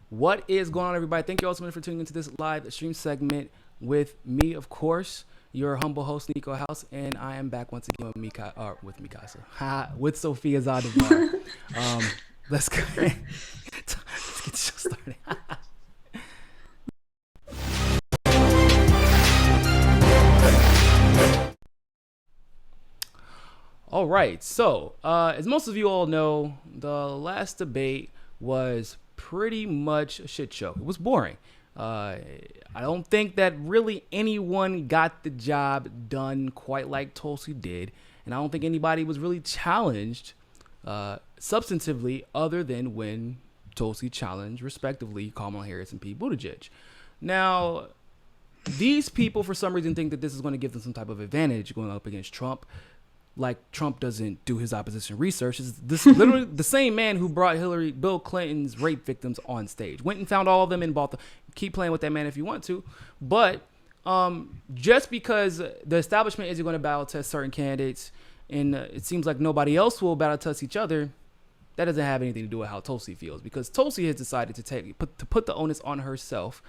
What is going on, everybody? Thank you all so much for tuning into this live stream segment with me, of course, your humble host, Niko House, and I am back once again with Sofia Zadivar. Let's go. Let's get the show started. All right, so as most of you all know, the last debate was pretty much a shit show. It was boring. I don't think that really anyone got the job done quite like Tulsi did, and I don't think anybody was really challenged substantively other than when Tulsi challenged, respectively, Kamala Harris and Pete Buttigieg. Now, these people, for some reason, think that this is going to give them some type of advantage going up against Trump. Like Trump doesn't do his opposition research. This is literally the same man who brought Bill Clinton's rape victims on stage. Went and found all of them and bought them. Keep playing with that man if you want to. But just because the establishment isn't going to battle test certain candidates and it seems like nobody else will battle test each other, that doesn't have anything to do with how Tulsi feels. Because Tulsi has decided to put the onus on herself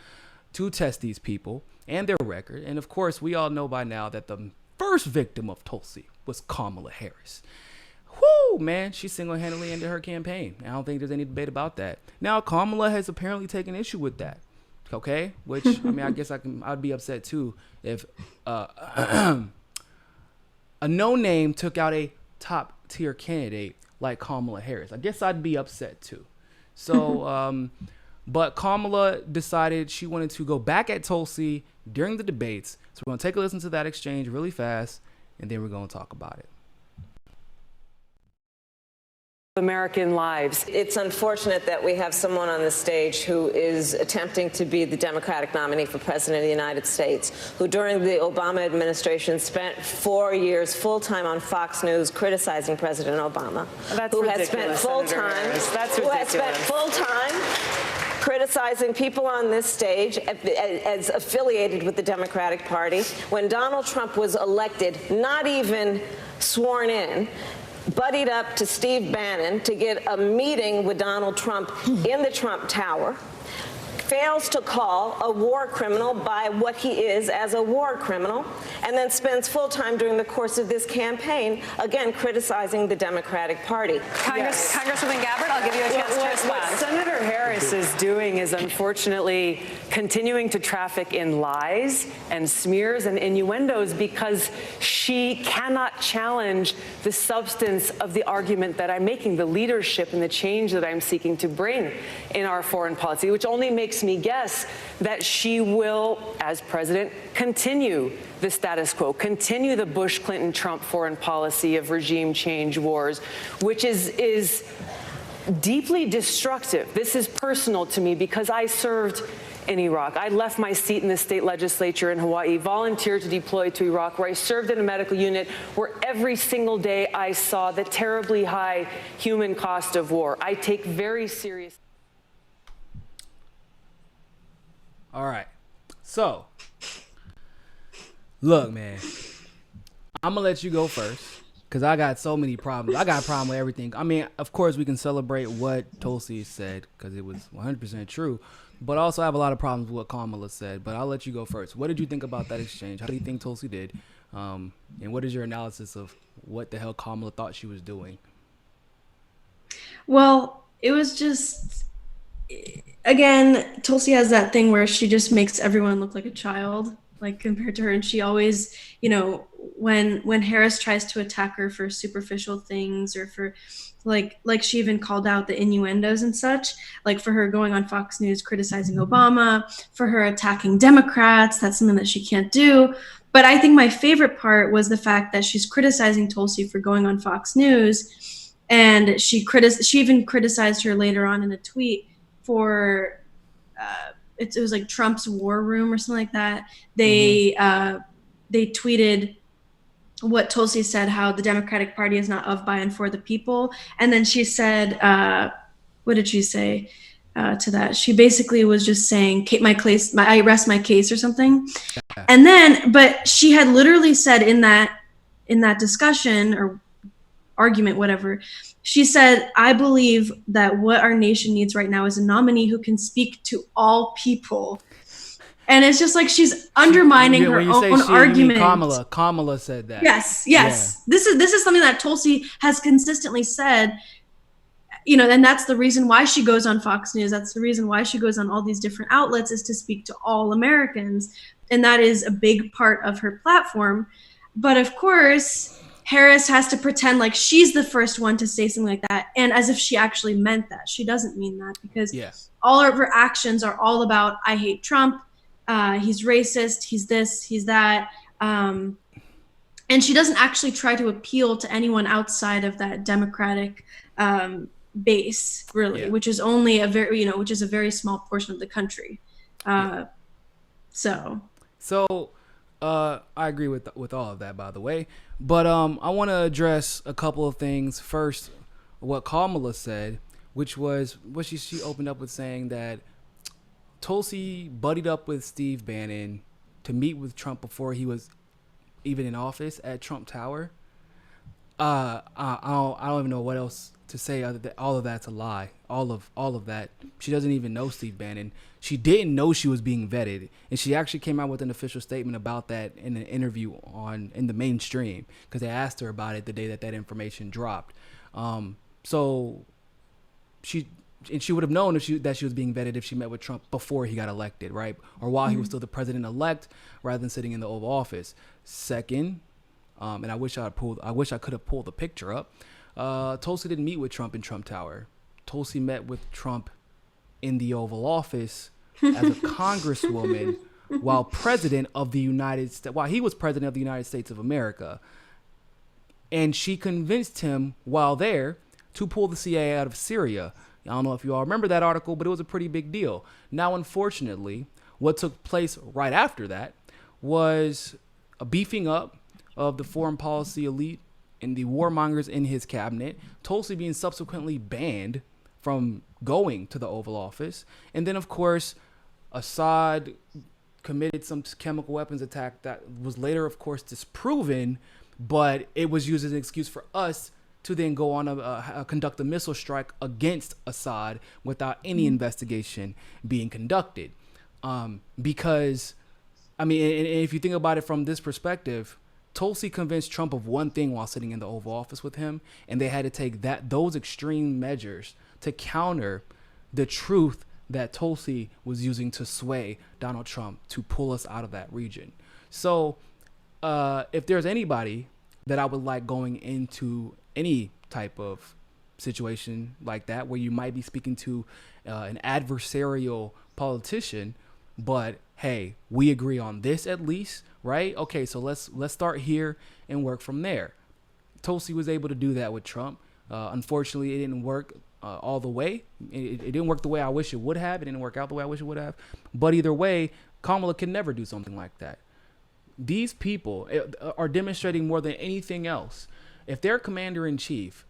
to test these people and their record. And of course, we all know by now that the first victim of Tulsi was Kamala Harris. Whoo, man, she single-handedly ended her campaign. I don't think there's any debate about that. Now, Kamala has apparently taken issue with that. Okay, which I mean, I guess I'd be upset too if a no-name took out a top-tier candidate like Kamala Harris. I guess I'd be upset too. So, but Kamala decided she wanted to go back at Tulsi during the debates. So we're going to take a listen to that exchange really fast, and then we're going to talk about it. American lives. It's unfortunate that we have someone on the stage who is attempting to be the Democratic nominee for president of the United States, who during the Obama administration spent 4 years full-time on Fox News criticizing President Obama. That's who ridiculous, has spent full-time, That's who has ridiculous. spent full-time criticizing people on this stage as affiliated with the Democratic Party. When Donald Trump was elected, not even sworn in, buddied up to Steve Bannon to get a meeting with Donald Trump in the Trump Tower, fails to call a war criminal by what he is as a war criminal, and then spends full time during the course of this campaign, again, criticizing the Democratic Party. Congresswoman Gabbard, I'll give you a chance to respond. What Senator Harris is doing is unfortunately continuing to traffic in lies and smears and innuendos because she cannot challenge the substance of the argument that I'm making, the leadership and the change that I'm seeking to bring in our foreign policy, which only makes me guess that she will, as president, continue the status quo, continue the Bush-Clinton-Trump foreign policy of regime change wars, which is deeply destructive. This is personal to me because I served in Iraq. I left my seat in the state legislature in Hawaii, volunteered to deploy to Iraq, where I served in a medical unit where every single day I saw the terribly high human cost of war. I take very seriously. All right. So, look, man, I'm going to let you go first because I got so many problems. I got a problem with everything. I mean, of course, we can celebrate what Tulsi said because it was 100% true. But also, I have a lot of problems with what Kamala said. But I'll let you go first. What did you think about that exchange? How do you think Tulsi did? And what is your analysis of what the hell Kamala thought she was doing? Well, it was just, again, Tulsi has that thing where she just makes everyone look like a child, like compared to her. And she always, you know, when Harris tries to attack her for superficial things or for like she even called out the innuendos and such, like for her going on Fox News criticizing Obama, for her attacking Democrats, that's something that she can't do. But I think my favorite part was the fact that she's criticizing Tulsi for going on Fox News, and she even criticized her later on in a tweet for it was like Trump's war room or something like that. They tweeted what Tulsi said, how the Democratic Party is not of, by, and for the people. And then she said, what did she say to that? She basically was just saying, I rest my case or something. And then, but she had literally said in that discussion or argument, whatever. She said, I believe that what our nation needs right now is a nominee who can speak to all people. And it's just like she's undermining her own argument. Kamala said that. Yes. Yeah. This is something that Tulsi has consistently said, and that's the reason why she goes on Fox News. That's the reason why she goes on all these different outlets, is to speak to all Americans. And that is a big part of her platform. But of course, Harris has to pretend like she's the first one to say something like that, and as if she actually meant that. She doesn't mean that, because all of her actions are all about, I hate Trump, he's racist, he's this, he's that. And she doesn't actually try to appeal to anyone outside of that Democratic base, really, which is only a very small portion of the country. So I agree with all of that, by the way. But I want to address a couple of things. First, what Kamala said, which was what she opened up with, saying that Tulsi buddied up with Steve Bannon to meet with Trump before he was even in office at Trump Tower. I don't even know what else to say other than all of that's a lie. All of that. She doesn't even know Steve Bannon. She didn't know she was being vetted, and she actually came out with an official statement about that in an interview in the mainstream, because they asked her about it the day that information dropped. So she would have known that she was being vetted if she met with Trump before he got elected, right? Or while he was still the president-elect, rather than sitting in the Oval Office. Second, and I wish I could have pulled the picture up. Tulsi didn't meet with Trump in Trump Tower. Tulsi met with Trump in the Oval Office as a congresswoman while he was president of the United States of America. And she convinced him while there to pull the CIA out of Syria. I don't know if you all remember that article, but it was a pretty big deal. Now, unfortunately, what took place right after that was a beefing up of the foreign policy elite and the warmongers in his cabinet, Tulsi being subsequently banned from going to the Oval Office. And then, of course, Assad committed some chemical weapons attack that was later, of course, disproven, but it was used as an excuse for us to then go on conduct a missile strike against Assad without any investigation being conducted. Because, I mean, and if you think about it from this perspective, Tulsi convinced Trump of one thing while sitting in the Oval Office with him, and they had to take those extreme measures to counter the truth that Tulsi was using to sway Donald Trump to pull us out of that region. So if there's anybody that I would like going into any type of situation like that, where you might be speaking to an adversarial politician, but hey, we agree on this at least, right? Okay, so let's start here and work from there. Tulsi was able to do that with Trump. Unfortunately, it didn't work all the way. It didn't work the way I wish it would have. It didn't work out the way I wish it would have. But either way, Kamala can never do something like that. These people are demonstrating more than anything else. If they're commander-in-chief,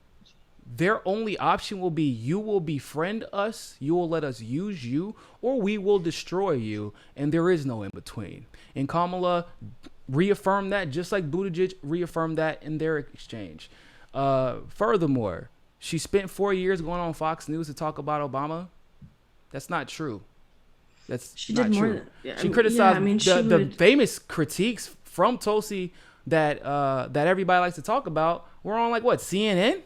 their only option will be, you will befriend us, you will let us use you, or we will destroy you, and there is no in between. And Kamala reaffirmed that, just like Buttigieg reaffirmed that in their exchange. Furthermore, she spent 4 years going on Fox News to talk about Obama. That's not true. She criticized the famous critiques from Tulsi that everybody likes to talk about were on, like, what, CNN?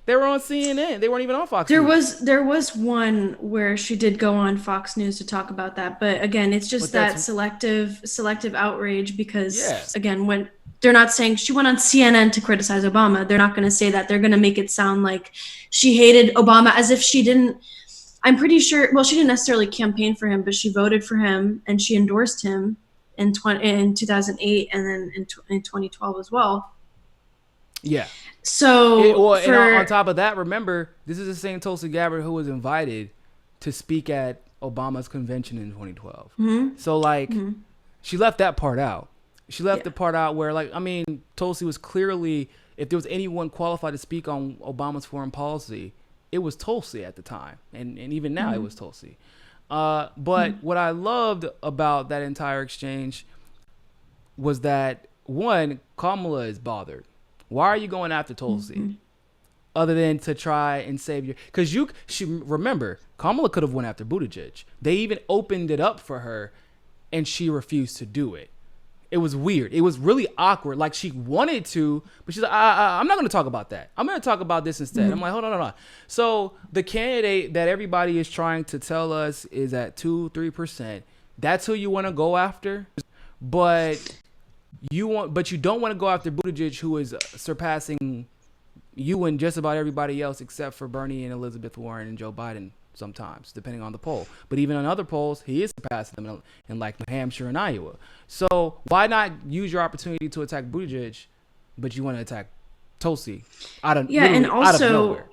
They were on CNN. They weren't even on Fox News. There was one where she did go on Fox News to talk about that, but again, it's just that selective outrage, because again, when they're not saying she went on CNN to criticize Obama, they're not going to say that. They're going to make it sound like she hated Obama, as if she didn't. I'm pretty sure. Well, she didn't necessarily campaign for him, but she voted for him and she endorsed him in 2008 and then in 2012 as well. Yeah. So and on top of that, remember, this is the same Tulsi Gabbard who was invited to speak at Obama's convention in 2012. Mm-hmm. So she left that part out. She left the part out where, like, I mean, Tulsi was clearly, if there was anyone qualified to speak on Obama's foreign policy, it was Tulsi at the time. And even now it was Tulsi. But what I loved about that entire exchange was that, one, Kamala is bothered. Why are you going after Tulsi? Other than to try and save your, because remember, Kamala could have went after Buttigieg. They even opened it up for her, and she refused to do it. It was weird. It was really awkward. Like, she wanted to, but she's like, I'm not going to talk about that. I'm going to talk about this instead. I'm like, hold on. So the candidate that everybody is trying to tell us is at 2-3%. That's who you want to go after, but you don't want to go after Buttigieg, who is surpassing you and just about everybody else except for Bernie and Elizabeth Warren and Joe Biden sometimes, depending on the poll. But even on other polls, he is surpassing them in like New Hampshire and Iowa. So why not use your opportunity to attack Buttigieg, but you want to attack Tulsi out of nowhere?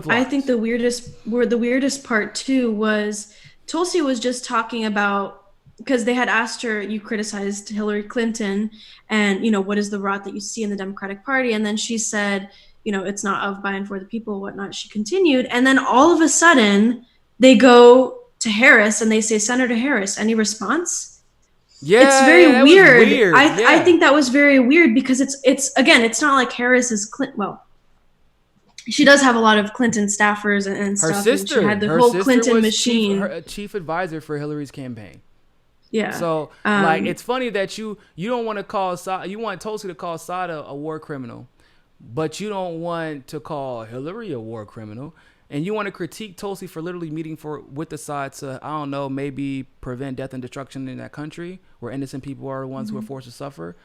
I think the weirdest part too was Tulsi was just talking about, because they had asked her, you criticized Hillary Clinton and, what is the rot that you see in the Democratic Party? And then she said, it's not of, by, and for the people, whatnot. She continued. And then all of a sudden they go to Harris and they say, Senator Harris, any response? Yeah, it's very weird. I think that was very weird because it's not like Harris is Clinton. Well, she does have a lot of Clinton staffers and stuff. Her sister, she had the whole Clinton machine. Her chief advisor for Hillary's campaign. Yeah. So it's funny that you don't want to call you want Tulsi to call Sada a war criminal, but you don't want to call Hillary a war criminal, and you want to critique Tulsi for literally meeting with the side to, I don't know, maybe prevent death and destruction in that country where innocent people are the ones who are forced to suffer.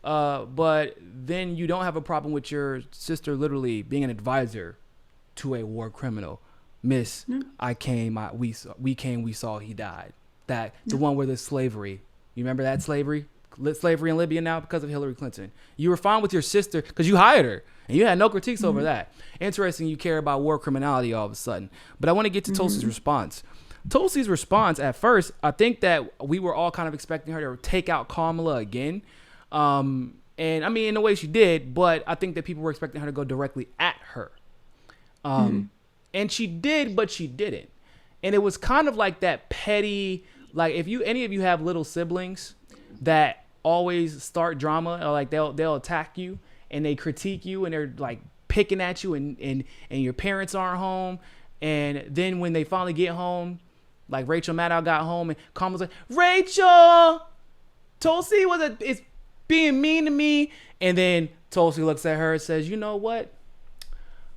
But then you don't have a problem with your sister literally being an advisor to a war criminal. Miss, we came, we saw, he died. That the one where the slavery, you remember that slavery in Libya now because of Hillary Clinton. You were fine with your sister because you hired her and you had no critiques over that. Interesting, you care about war criminality all of a sudden. But I want to get to Tulsi's response. Tulsi's response at first, I think that we were all kind of expecting her to take out Kamala again. And I mean, in a way she did, but I think that people were expecting her to go directly at her. And she did, but she didn't. And it was kind of like that petty, like if any of you have little siblings that always start drama, or like they'll attack you and they critique you and they're like picking at you and your parents aren't home. And then when they finally get home, like Rachel Maddow got home and Kamala's like, Rachel, Tulsi is being mean to me. And then Tulsi looks at her and says, you know what?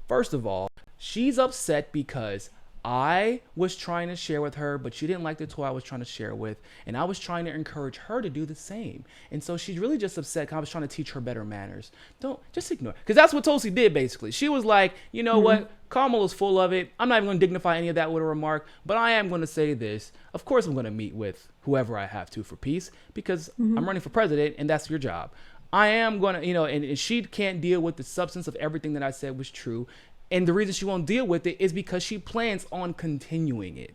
First of all, she's upset because I was trying to share with her, but she didn't like the toy I was trying to share with. And I was trying to encourage her to do the same. And so she's really just upset because I was trying to teach her better manners. Don't just ignore it. Because that's what Tulsi did, basically. She was like, you know what? Kamala's full of it. I'm not even going to dignify any of that with a remark. But I am going to say this. Of course, I'm going to meet with whoever I have to for peace because I'm running for president and that's your job. I am going to, and she can't deal with the substance of everything that I said was true. And the reason she won't deal with it is because she plans on continuing it.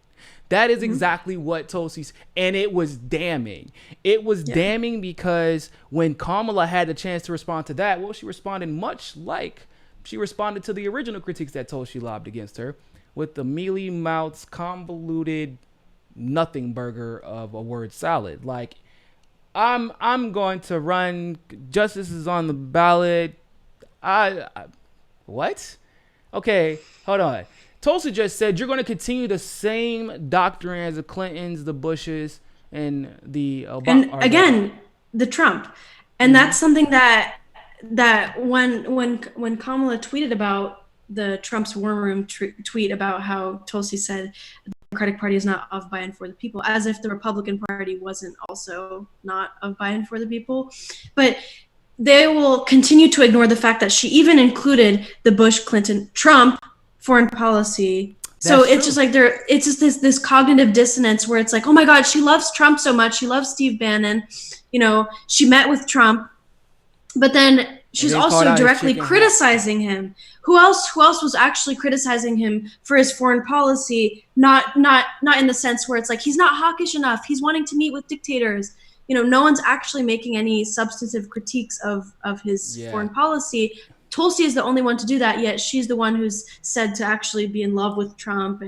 That is exactly what Tulsi's, and it was damning. It was damning because when Kamala had the chance to respond to that, well, she responded much like she responded to the original critiques that Tulsi lobbed against her with the mealy mouths, convoluted nothing burger of a word salad. Like, I'm going to run. Justice is on the ballot. What? Okay, hold on. Tulsi just said you're going to continue the same doctrine as the Clintons, the Bushes, and the Obama. And again, the Trump. And that's something that when Kamala tweeted about the Trump's war room tweet about how Tulsi said the Democratic Party is not of, by, and for the people, as if the Republican Party wasn't also not of, by, and for the people. But they will continue to ignore the fact that she even included the Bush, Clinton, Trump foreign policy. So it's just like it's just this cognitive dissonance where it's like, oh my God, she loves Trump so much. She loves Steve Bannon. She met with Trump, but then she's also directly criticizing him. Who else was actually criticizing him for his foreign policy? Not in the sense where it's like, he's not hawkish enough. He's wanting to meet with dictators. No one's actually making any substantive critiques of his foreign policy. Tulsi is the only one to do that, yet she's the one who's said to actually be in love with Trump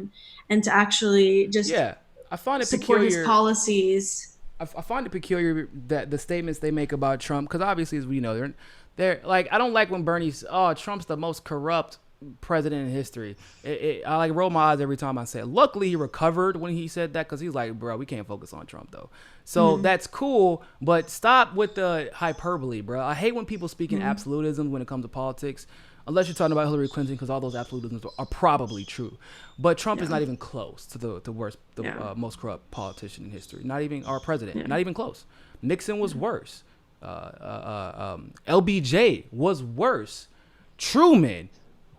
and to actually just I find it support peculiar. His policies. I find it peculiar that the statements they make about Trump, because obviously, as we know, They're like, I don't like when Bernie's, oh, Trump's the most corrupt president in history. I like roll my eyes every time I say it. Luckily, he recovered when he said that because he's like, bro, we can't focus on Trump though. So that's cool, but stop with the hyperbole, bro. I hate when people speak in absolutism when it comes to politics, unless you're talking about Hillary Clinton, because all those absolutisms are probably true. But Trump is not even close to the worst, most corrupt politician in history. Not even our president. Not even close. Nixon was worse. LBJ was worse. Truman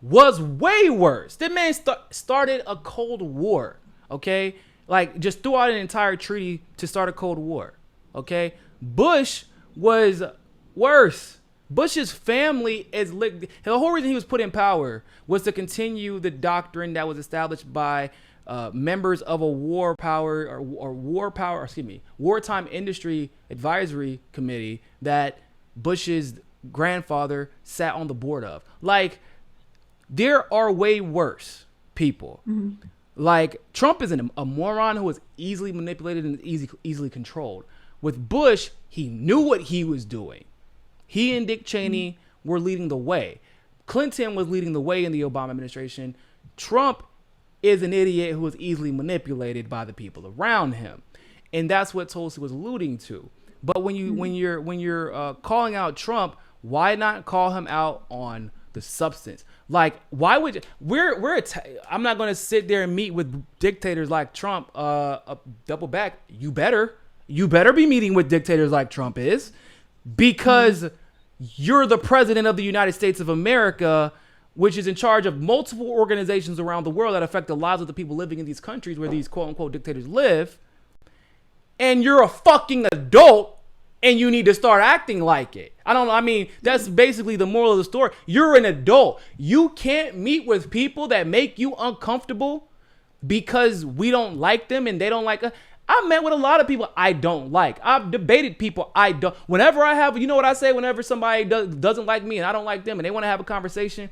was way worse. That man started a Cold War, okay? Like, just threw out an entire treaty to start a Cold War, okay? Bush was worse. Bush's family is the whole reason he was put in power was to continue the doctrine that was established by members of a wartime industry advisory committee that Bush's grandfather sat on the board of. Like, there are way worse people. Like, Trump is a moron who is easily manipulated and easily controlled. With Bush, he knew what he was doing. He and Dick Cheney were leading the way. Clinton was leading the way in the Obama administration. Trump is an idiot who is easily manipulated by the people around him. And that's what Tulsi was alluding to. But when you're calling out Trump, why not call him out on the substance? Like, why would you, I'm not going to sit there and meet with dictators like Trump. Double back. You better be meeting with dictators like Trump is, because you're the president of the United States of America, which is in charge of multiple organizations around the world that affect the lives of the people living in these countries where these quote unquote dictators live. And you're a fucking adult and you need to start acting like it. I mean, that's basically the moral of the story. You're an adult. You can't meet with people that make you uncomfortable because we don't like them and they don't like us. I've met with a lot of people I don't like. I've debated people I don't. Whenever I have, you know what I say? Whenever somebody doesn't like me and I don't like them and they want to have a conversation,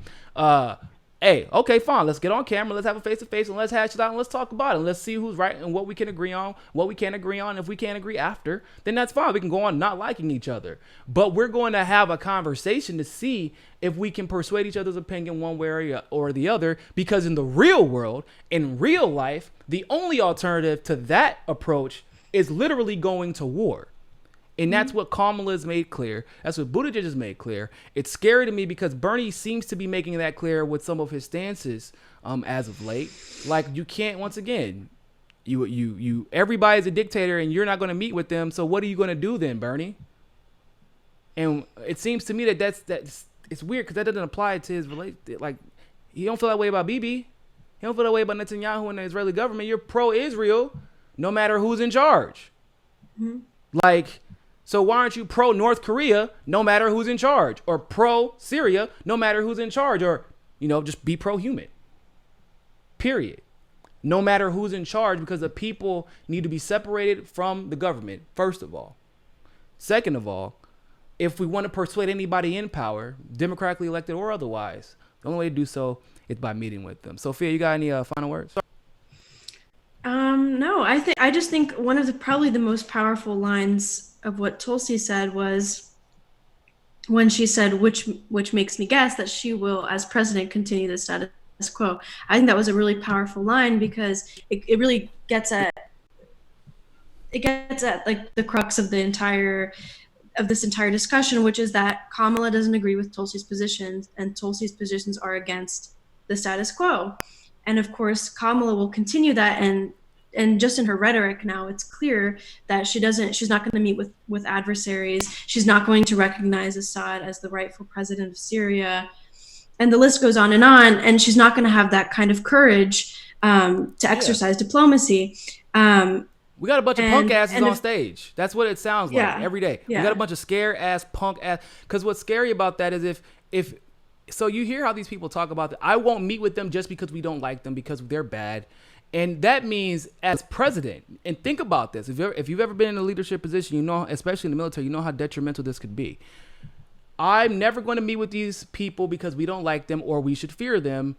hey, okay, fine. Let's get on camera. Let's have a face-to-face and let's hash it out and let's talk about it. And let's see who's right and what we can agree on, what we can't agree on. If we can't agree after, then that's fine. We can go on not liking each other. But we're going to have a conversation to see if we can persuade each other's opinion one way or the other. Because in the real world, in real life, the only alternative to that approach is literally going to war. And that's what Kamala has made clear. That's what Buttigieg has made clear. It's scary to me because Bernie seems to be making that clear with some of his stances as of late. Like, you can't, once again, everybody's a dictator and you're not going to meet with them. So what are you going to do then, Bernie? And it seems to me that's it's weird because that doesn't apply to his relationship. Like, he don't feel that way about Bibi. He don't feel that way about Netanyahu and the Israeli government. You're pro-Israel no matter who's in charge. Like, so why aren't you pro North Korea no matter who's in charge, or pro Syria no matter who's in charge, or, just be pro-human, period. No matter who's in charge, because the people need to be separated from the government, first of all. Second of all, if we want to persuade anybody in power, democratically elected or otherwise, the only way to do so is by meeting with them. Sophia, you got any final words? No, I just think one of probably the most powerful lines of what Tulsi said was when she said, which makes me guess that she will, as president, continue the status quo. I think that was a really powerful line because it really gets at like the crux of this entire discussion, which is that Kamala doesn't agree with Tulsi's positions and Tulsi's positions are against the status quo. And of course, Kamala will continue that, and just in her rhetoric now, it's clear that she's not going to meet with adversaries. She's not going to recognize Assad as the rightful president of Syria. And the list goes on. And she's not going to have that kind of courage to exercise diplomacy. We got a bunch of punk asses on stage. That's what it sounds like every day. Yeah. We got a bunch of scare ass punk ass. Because what's scary about that is if so you hear how these people talk about that. I won't meet with them just because we don't like them because they're bad. And that means as president, and think about this, if you've ever been in a leadership position, especially in the military, you know how detrimental this could be. I'm never going to meet with these people because we don't like them or we should fear them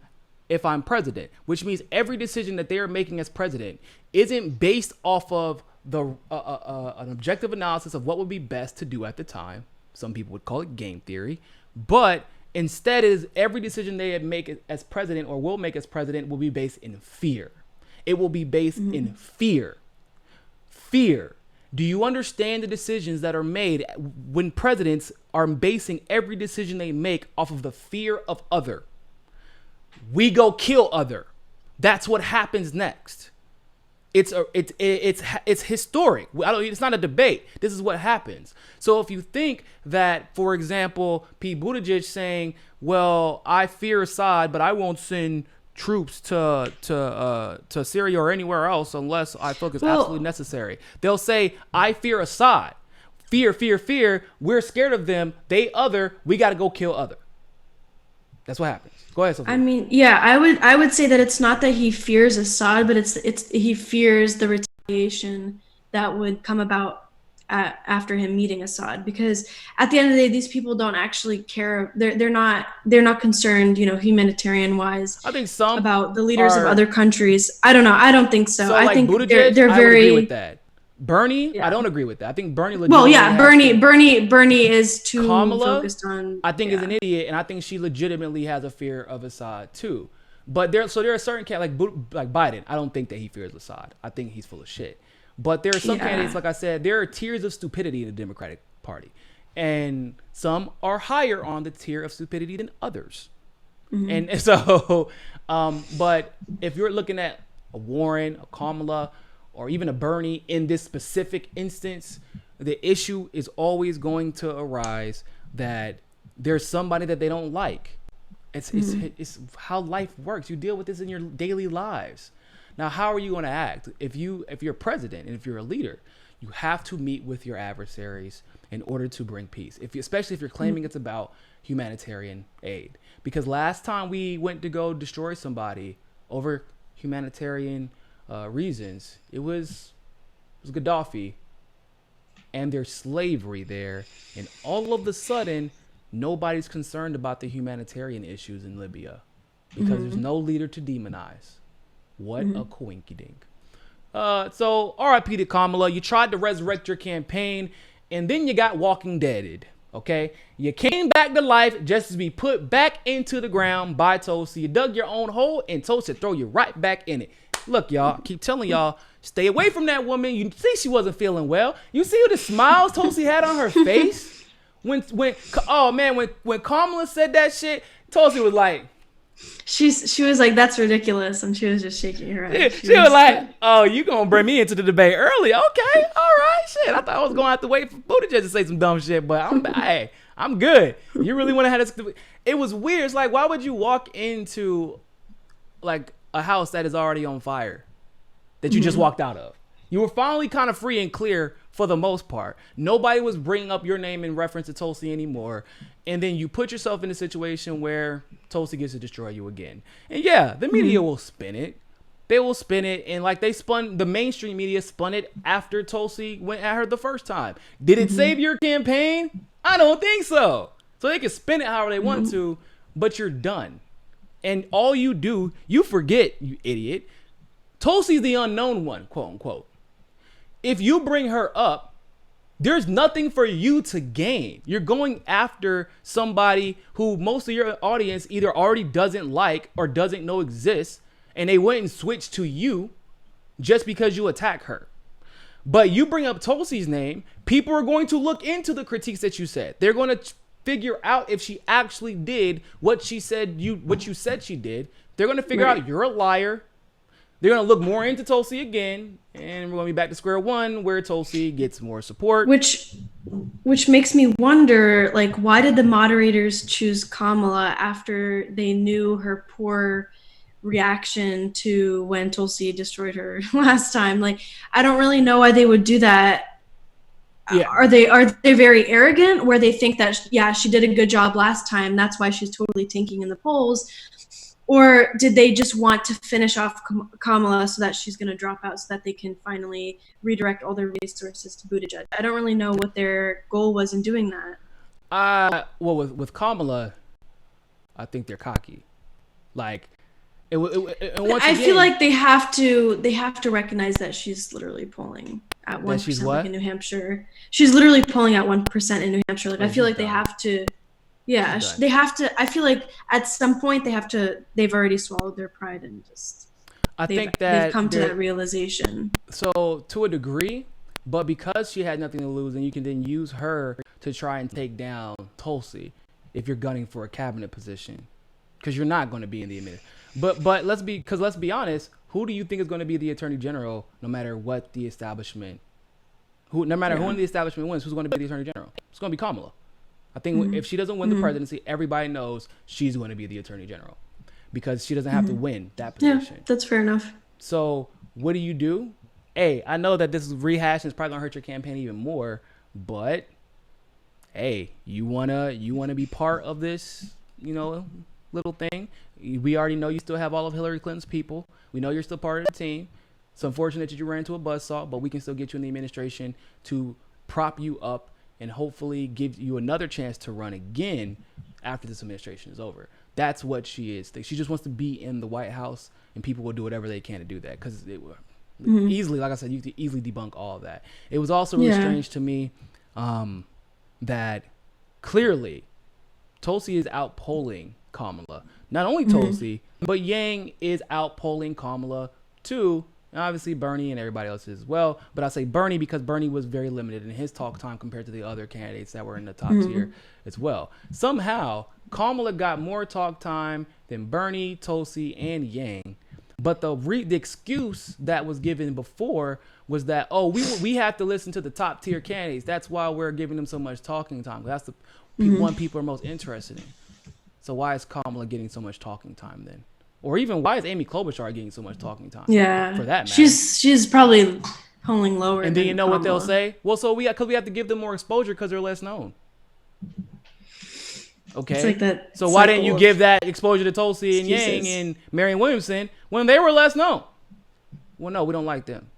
if I'm president, which means every decision that they are making as president isn't based off of an objective analysis of what would be best to do at the time. Some people would call it game theory. But instead is every decision they make as president or will make as president will be based in fear. It will be based in fear. Fear. Do you understand the decisions that are made when presidents are basing every decision they make off of the fear of other? We go kill other. That's what happens next. It's historic. It's not a debate. This is what happens. So if you think that, for example, Pete Buttigieg saying, "Well, I fear Assad, but I won't send troops to Syria or anywhere else unless I feel it's absolutely necessary." They'll say, "I fear Assad. Fear, fear, fear. We're scared of them. They other. We got to go kill other." That's what happens. Go ahead, Sofia. I mean, yeah, I would say that it's not that he fears Assad, but it's he fears the retaliation that would come about after him meeting Assad, because at the end of the day, these people don't actually care. They're not concerned, humanitarian wise. I think some about the leaders of other countries. I don't know. I don't think so. I think Buttigieg, they're I very. would agree with that. Bernie, I don't agree with that. I think Bernie. Well, yeah, Bernie is too focused on. I think is an idiot, and I think she legitimately has a fear of Assad too. But there are certain candidates like Biden. I don't think that he fears Assad. I think he's full of shit. But there are some candidates, like I said, there are tiers of stupidity in the Democratic Party, and some are higher on the tier of stupidity than others. And so, but if you're looking at a Warren, a Kamala, or even a Bernie in this specific instance, the issue is always going to arise that there's somebody that they don't like. It's how life works. You deal with this in your daily lives. Now, how are you going to act? If you're president and if you're a leader, you have to meet with your adversaries in order to bring peace. Especially if you're claiming it's about humanitarian aid. Because last time we went to go destroy somebody over humanitarian reasons, it was Gaddafi and their slavery there, and all of a sudden nobody's concerned about the humanitarian issues in Libya because there's no leader to demonize. What a coinky dink. So RIP to Kamala. You tried to resurrect your campaign and then you got Walking Deaded. Okay, you came back to life just to be put back into the ground by Tulsi. You dug your own hole and Tulsi throw you right back in it. Look, y'all, keep telling y'all, stay away from that woman. You see she wasn't feeling well. You see the smiles Tulsi had on her face when Kamala said that shit. Tulsi was like, she was like, "That's ridiculous," and she was just shaking her head. She was like, "Oh, you gonna bring me into the debate early? Okay, all right, shit. I thought I was gonna have to wait for Buttigieg to say some dumb shit, but I'm good. You really want to have this?" It was weird. It's like, why would you walk into like a house that is already on fire that you just walked out of? You were finally kind of free and clear for the most part. Nobody was bringing up your name in reference to Tulsi anymore. And then you put yourself in a situation where Tulsi gets to destroy you again. And yeah, the media will spin it. They will spin it. And like the mainstream media spun it after Tulsi went at her the first time. Did it save your campaign? I don't think so. So they can spin it however they want to, but you're done. And all you do, you forget, you idiot. Tulsi's the unknown one, quote unquote. If you bring her up, there's nothing for you to gain. You're going after somebody who most of your audience either already doesn't like or doesn't know exists, and they went and switched to you just because you attack her. But you bring up Tulsi's name, people are going to look into the critiques that you said. They're going to figure out if she actually did what you said she did. They're going to figure out you're a liar. They're going to look more into Tulsi again, and we're going to be back to square one where Tulsi gets more support. Which makes me wonder, like, why did the moderators choose Kamala after they knew her poor reaction to when Tulsi destroyed her last time? Like, I don't really know why they would do that. Yeah. Are they very arrogant where they think that, she did a good job last time, that's why she's totally tanking in the polls? Or did they just want to finish off Kamala so that she's going to drop out so that they can finally redirect all their resources to Buttigieg? I don't really know what their goal was in doing that. Well, with Kamala, I think they're cocky. Like, Once I again, feel like they have to recognize that she's literally polling at 1%, she's like what? in New Hampshire. She's literally polling at 1% in New Hampshire. Like I feel like they done. have to. Yeah, She's done. they have to. I feel like at some point they have to. They've already swallowed their pride and just. I think that they've come to that realization. So to a degree, but because she had nothing to lose, and you can then use her to try and take down Tulsi if you're gunning for a cabinet position, because you're not going to be in the administration. But let's be honest. Who do you think is going to be the attorney general, no matter what the establishment? Who in the establishment wins, who's going to be the attorney general? It's going to be Kamala. I think if she doesn't win the presidency, everybody knows she's going to be the attorney general because she doesn't have to win that position. Yeah, that's fair enough. So what do? Hey, I know that this is rehashing. It's probably going to hurt your campaign even more, but hey, you wanna be part of this, little thing. We already know you still have all of Hillary Clinton's people. We know you're still part of the team. It's unfortunate that you ran into a buzzsaw, but we can still get you in the administration to prop you up and hopefully give you another chance to run again after this administration is over. That's what she is. She just wants to be in the White House, and people will do whatever they can to do that because it will easily, like I said, you can easily debunk all of that. It was also really strange to me that clearly Tulsi is outpolling Kamala. Not only Tulsi, but Yang is outpolling Kamala too. And obviously Bernie and everybody else as well. But I say Bernie because Bernie was very limited in his talk time compared to the other candidates that were in the top tier as well. Somehow Kamala got more talk time than Bernie, Tulsi, and Yang. But the excuse that was given before was that, we have to listen to the top tier candidates. That's why we're giving them so much talking time. That's the one people are most interested in. So why is Kamala getting so much talking time then? Or even why is Amy Klobuchar getting so much talking time? Yeah, for that matter. She's probably polling lower. And then you know Kamala. What they'll say? Well, so because we have to give them more exposure because they're less known. Okay. It's like that. So why didn't you give that exposure to Tulsi and Yang and Marianne Williamson when they were less known? Well, no, we don't like them.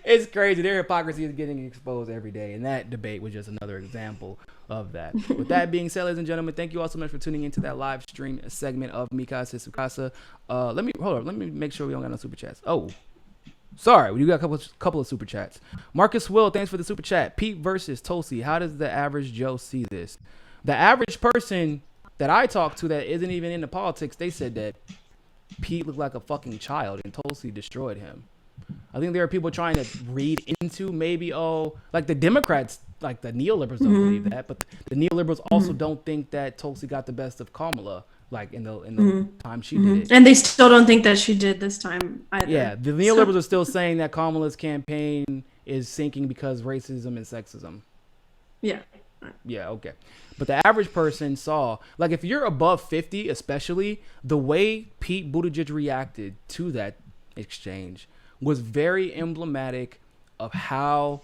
It's crazy. Their hypocrisy is getting exposed every day, and that debate was just another example of that. With that being said, ladies and gentlemen, thank you all so much for tuning into that live stream segment of Mi Casa Su Casa. Let me make sure we don't got no super chats. Oh, sorry, we do got a couple of super chats. Marcus Will, thanks for the super chat. Pete versus Tulsi. How does the average Joe see this? The average person that I talked to that isn't even into politics, they said that Pete looked like a fucking child and Tulsi destroyed him. I think there are people trying to read into maybe, like the Democrats, like the neoliberals don't believe that, but the neoliberals also don't think that Tulsi got the best of Kamala, like in the time she did it. And they still don't think that she did this time either. Yeah, the neoliberals are still saying that Kamala's campaign is sinking because racism and sexism. Yeah. Yeah, okay. But the average person saw, like if you're above 50, especially, the way Pete Buttigieg reacted to that exchange was very emblematic of how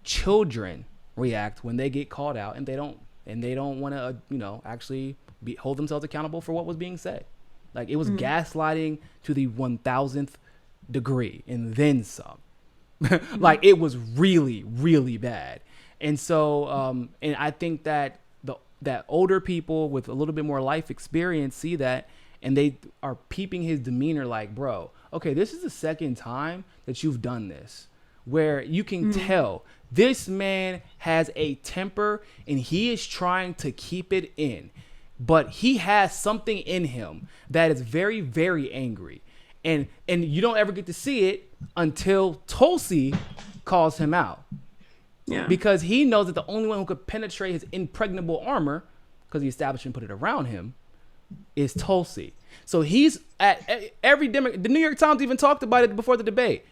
children react when they get called out and they don't want to actually hold themselves accountable for what was being said. Like it was gaslighting to the 1000th degree and then some. Like it was really, really bad. And so and I think that that older people with a little bit more life experience see that and they are peeping his demeanor like, bro, okay, this is the second time that you've done this, where you can tell this man has a temper and he is trying to keep it in, but he has something in him that is very, very angry. And you don't ever get to see it until Tulsi calls him out. Yeah. Because he knows that the only one who could penetrate his impregnable armor, because the establishment put it around him, is Tulsi. So he's at every the New York Times even talked about it before the debate.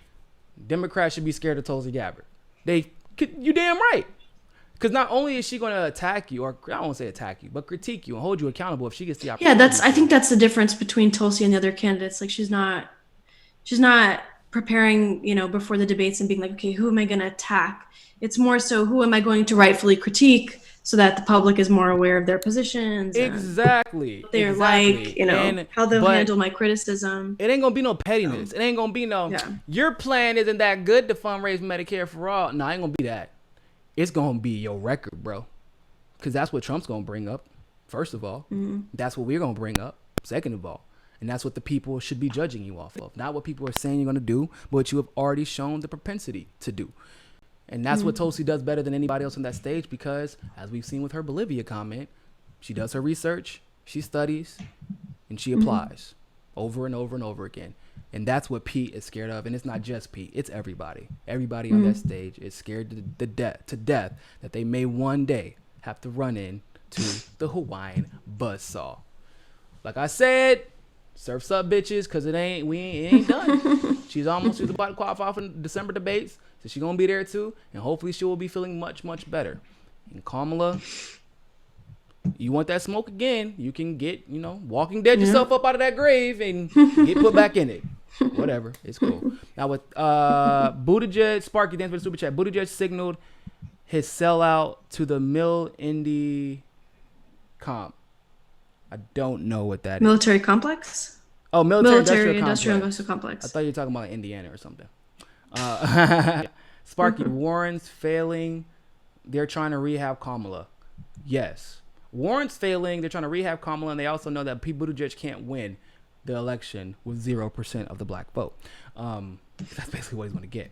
Democrats should be scared of Tulsi Gabbard. You damn right. Because not only is she going to attack you, or I don't want to say attack you, but critique you and hold you accountable if she gets the opportunity. Yeah, I think that's the difference between Tulsi and the other candidates. Like she's not preparing, before the debates and being like, okay, who am I going to attack? It's more so who am I going to rightfully critique so that the public is more aware of their positions. Exactly. What they're like, how they'll handle my criticism. It ain't going to be no pettiness. It ain't going to be your plan isn't that good to fundraise Medicare for all. No, it ain't going to be that. It's going to be your record, bro. Because that's what Trump's going to bring up, first of all. That's what we're going to bring up. Second of all. And that's what the people should be judging you off of. Not what people are saying you're going to do, but what you have already shown the propensity to do. And that's what Tulsi does better than anybody else on that stage because, as we've seen with her Bolivia comment, she does her research, she studies, and she applies over and over and over again. And that's what Pete is scared of. And it's not just Pete. It's everybody. Everybody on that stage is scared to death that they may one day have to run in to the Hawaiian buzzsaw. Like I said, surf's up, bitches, because it ain't done. She's about to qualify for the December debates. So she's going to be there too. And hopefully she will be feeling much, much better. And Kamala, you want that smoke again, you can get, Walking Dead yourself up out of that grave and get put back in it. Whatever. It's cool. Now with Buttigieg, Sparky, thanks for the super chat. Buttigieg signaled his sellout to the Mill Indy comp. I don't know what that Military complex? Oh, Military industrial complex. I thought you were talking about Indiana or something. Sparky, Warren's failing. They're trying to rehab Kamala. Yes. Warren's failing. They're trying to rehab Kamala, and they also know that Pete Buttigieg can't win the election with 0% of the black vote. That's basically what he's going to get.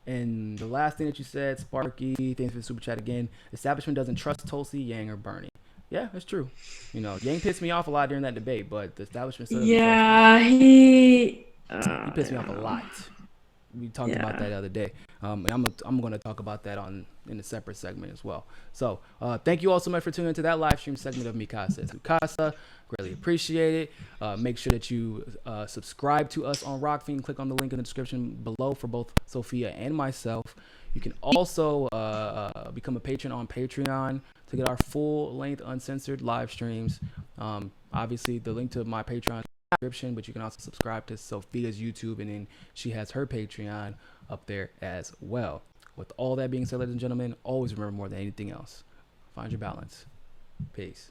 And the last thing that you said, Sparky, thanks for the super chat again. Establishment doesn't trust Tulsi, Yang, or Bernie. Yeah, that's true. Yang pissed me off a lot during that debate, but the establishment still doesn't trust him. He pissed me off a lot. We talked about that the other day. And I'm going to talk about that in a separate segment as well. So thank you all so much for tuning into that live stream segment of Mikasa to Casa. Greatly appreciate it. Make sure that you subscribe to us on Rokfin. Click on the link in the description below for both Sofia and myself. You can also become a patron on Patreon to get our full-length, uncensored live streams. Obviously, the link to my Patreon description, but you can also subscribe to Sofia's YouTube, and then she has her Patreon up there as well. With all that being said, ladies and gentlemen, always remember, more than anything else, find your balance. Peace.